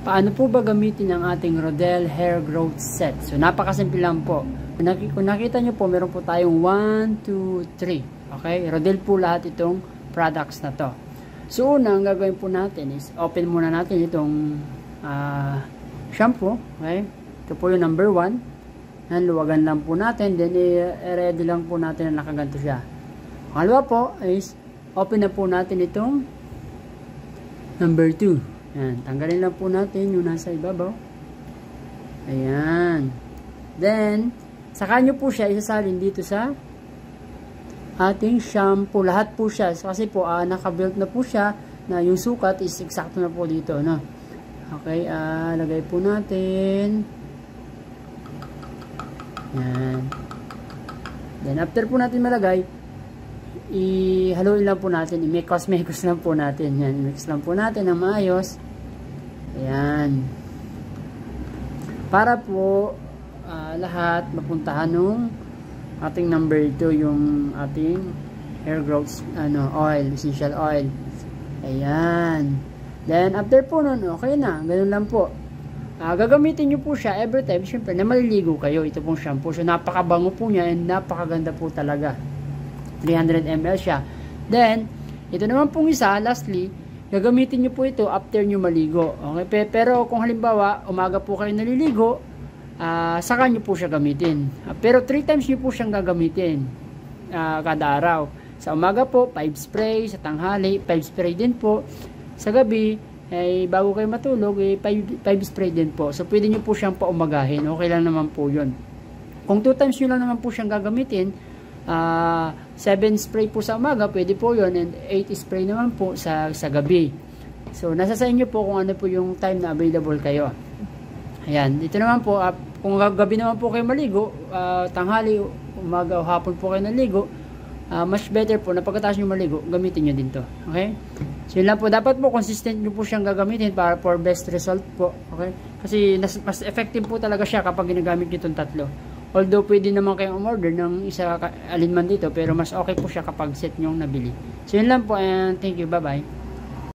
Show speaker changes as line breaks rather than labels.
Paano po ba gamitin ang ating Rodelle Hair Growth Set? So, napakasimple lang po. Kung nakita nyo po, meron po tayong 1, 2, 3. Okay? Rodelle po lahat itong products na to. So, una, ang gagawin po natin is, open muna natin itong shampoo. Okay? Ito po yung number 1. Luwagan lang po natin. Then, i-ready lang po natin na nakaganto siya. Pangalawa po is, open na po natin itong number 2. Yan, tanggalin lang po natin yung nasa ibabaw. Ayan. Then, saka nyo po siya isasalin dito sa ating shampoo. Lahat po siya. Kasi po, naka-built na po siya na yung sukat is eksakto na po dito. No? Okay, lagay po natin. Yan. Then, after po natin malagay, i-haluin lang po natin, i-mekos lang po natin. Yan, i-mix lang po natin ng maayos. Ayan. Para po lahat mapuntahan nung ating number 2, yung ating hair growth oil, essential oil. Ayan. Then, after po nun, okay na. Ganun lang po. Gagamitin nyo po siya every time, syempre, na maliligo kayo. Ito pong shampoo. So, napakabango po niya and napakaganda po talaga. 300 ml siya. Then, ito naman pong isa, lastly, gagamitin nyo po ito after nyo maligo. Okay? Pero kung halimbawa, umaga po kayo naliligo, saka nyo po siya gamitin. Pero 3 times nyo po siyang gagamitin kada araw. Sa umaga po, 5 spray. Sa tanghali, 5 spray din po. Sa gabi, bago kayo matulog, 5 spray din po. So, pwede nyo po siyang paumagahin. Okay lang naman po yun. Kung 2 times nyo lang naman po siyang gagamitin, 7 spray po sa umaga, pwede po yun, and 8 spray naman po sa gabi. So, nasa sa inyo po kung ano po yung time na available kayo. Ayan, dito naman po, kung gabi naman po kayo maligo, tanghali, umaga o hapon po kayo naligo, much better po na pagkatapos nyo maligo, gamitin nyo din to. Okay? So, yun lang po, dapat po consistent nyo po siyang gagamitin para for best result po. Okay? Kasi mas effective po talaga siya kapag ginagamit nyo itong tatlo. Although, pwede naman kayong umorder ng isa alinman dito, pero mas okay po siya kapag set nyong nabili. So, yun lang po, and thank you. Bye-bye.